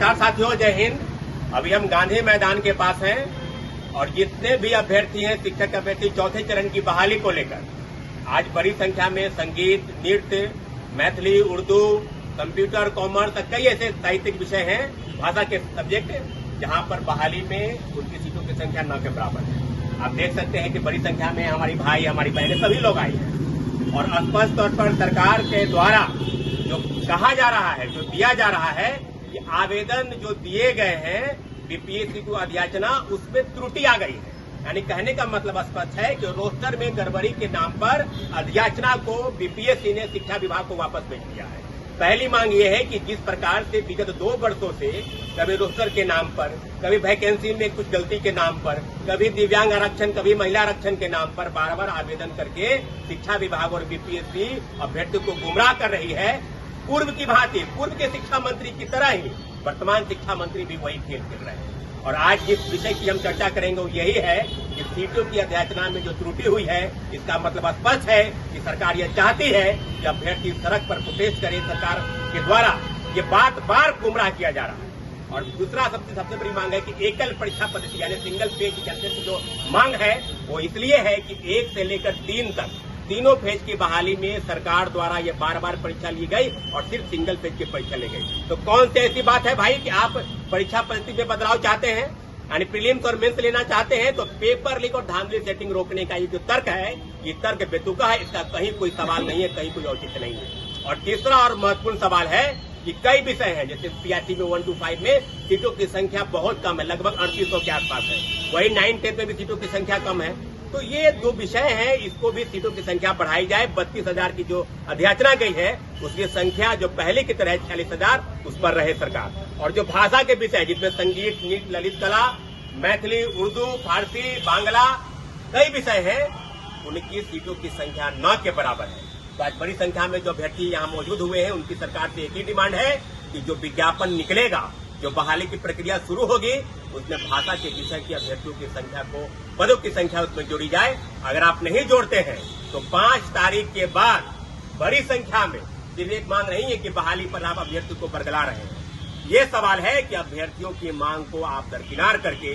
नमस्कार साथियों, जय हिंद। अभी हम गांधी मैदान के पास हैं और जितने भी अभ्यर्थी हैं, शिक्षक अभ्यर्थी चौथे चरण की बहाली को लेकर आज बड़ी संख्या में संगीत, नृत्य, मैथिली, उर्दू, कंप्यूटर, कॉमर्स, कई ऐसे साहित्यिक विषय हैं, भाषा के सब्जेक्ट, जहां पर बहाली में उनकी सीटों की संख्या 9 के बराबर है। आप देख सकते हैं कि बड़ी संख्या में हमारी भाई, हमारी बहनें, सभी लोग आए हैं और स्पष्ट तौर पर सरकार के द्वारा जो कहा जा रहा है, जो दिया जा रहा है कि आवेदन जो दिए गए हैं बीपीएससी को अध्याचना, उसमें त्रुटि आ गई है। यानी कहने का मतलब स्पष्ट है कि रोस्टर में गड़बड़ी के नाम पर अध्याचना को बीपीएससी ने शिक्षा विभाग को वापस भेज दिया है। पहली मांग ये है कि जिस प्रकार से विगत 2 वर्षों से कभी रोस्टर के नाम पर, कभी वैकेंसी में कुछ गलती के नाम पर, कभी दिव्यांग आरक्षण, कभी महिला आरक्षण के नाम पर बार बार आवेदन करके शिक्षा विभाग और बीपीएससी अभ्यर्थियों को गुमराह कर रही है, पूर्व की भांति, पूर्व के शिक्षा मंत्री की तरह ही वर्तमान शिक्षा मंत्री भी वही खेल खेल रहे हैं। और आज जिस विषय की हम चर्चा करेंगे वो यही है कि सीटों की अध्याचना में जो त्रुटि हुई है, इसका मतलब स्पष्ट है कि सरकार यह चाहती है कि अभ्यर्थी सड़क पर प्रोटेस्ट करे। सरकार के द्वारा ये बात बार गुमराह किया जा रहा है। और दूसरा सबसे बड़ी मांग है कि एकल परीक्षा पद्धति यानी सिंगल फेज कैंडिडेट की जो मांग है वो इसलिए है कि 1 से लेकर 3 तक तीनों फेज की बहाली में सरकार द्वारा ये बार बार परीक्षा ली गई और सिर्फ सिंगल फेज की परीक्षा ली गई। तो कौन सी ऐसी बात है भाई कि आप परीक्षा पद्धति में बदलाव चाहते हैं, यानी प्रीलिम्स और मेंस लेना चाहते हैं? तो पेपर लीक और धांधली सेटिंग रोकने का ये जो तर्क है, ये तर्क बेतुका है, इसका कहीं कोई सवाल नहीं है, कहीं कोई औचित्य नहीं है। और तीसरा और महत्वपूर्ण सवाल है कि कई विषय हैं, जैसे पीआरटी में 1 to 5 में सीटों की संख्या बहुत कम है, लगभग 3800 के आसपास है। वही 9, 10 में भी सीटों की संख्या कम है। तो ये 2 विषय हैं, इसको भी सीटों की संख्या बढ़ाई जाए। 32,000 की जो अध्याचना गई है उसकी संख्या जो पहले की तरह 46,000 उस पर रहे सरकार। और जो भाषा के विषय जिसमें संगीत, नृत्य, ललित कला, मैथिली, उर्दू, फारसी, बांग्ला, कई विषय हैं, उनकी सीटों की संख्या 9 के बराबर है। तो आज बड़ी संख्या में जो अभ्यर्थी यहाँ मौजूद हुए हैं, उनकी सरकार से एक ही डिमांड है कि जो विज्ञापन निकलेगा, जो बहाली की प्रक्रिया शुरू होगी, उसमें भाषा के विषय की अभ्यर्थियों की संख्या को, पदों की संख्या उसमें जोड़ी जाए। अगर आप नहीं जोड़ते हैं तो 5 तारीख के बाद बड़ी संख्या में, सिर्फ एक मांग नहीं है कि बहाली पर आप अभ्यर्थियों को बरगला रहे हैं। ये सवाल है कि अभ्यर्थियों की मांग को आप दरकिनार करके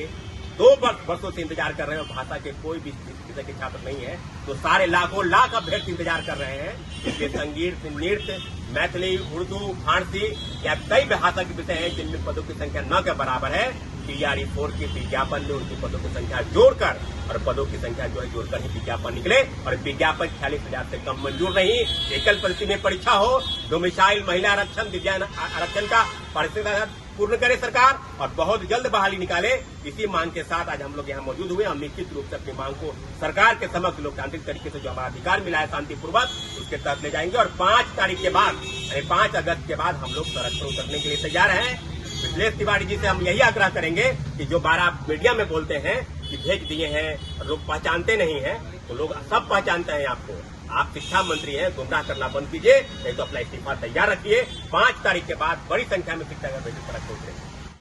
2 वर्षों से इंतजार कर रहे हैं और भाषा के कोई भी विषय के छात्र नहीं है, तो सारे लाखों लाख अभ्यर्थी इंतजार कर रहे हैं। इसलिए संगीत, नृत्य, मैथिली, उर्दू, फारसी या कई भाषा के विषय हैं जिनमें पदों की संख्या 9 के बराबर है। टीआरई 4 के विज्ञापन में उनकी पदों की संख्या जोड़कर और पदों की संख्या जो है जोड़कर ही विज्ञापन निकले। और विज्ञापन 46,000 से कम मंजूर नहीं। एकल पद्धति में परीक्षा हो, डोमिसाइल, महिला आरक्षण, दिव्यांग आरक्षण का पारिश्रमिक पूर्ण करे सरकार और बहुत जल्द बहाली निकाले। इसी मांग के साथ आज हम लोग यहाँ मौजूद हुए। हम निश्चित रूप से अपनी मांग को सरकार के समक्ष लोकतांत्रिक तरीके से जो हमारा अधिकार मिला है शांतिपूर्वक, उसके तहत ले जाएंगे। और 5 तारीख के बाद, 5 अगस्त के बाद हम लोग सड़क पर उतरने के लिए तैयार हैं। मिथिलेश तिवारी जी से हम यही आग्रह करेंगे कि जो बार आप मीडिया में बोलते हैं कि भेज दिए हैं, लोग पहचानते नहीं हैं, तो लोग सब पहचानते हैं आपको। आप शिक्षा मंत्री हैं, गुमराह करना बंद कीजिए, नहीं तो अपना इस्तीफा तैयार रखिए। 5 तारीख के बाद बड़ी संख्या में शिक्षा सड़क पर उतरेंगे।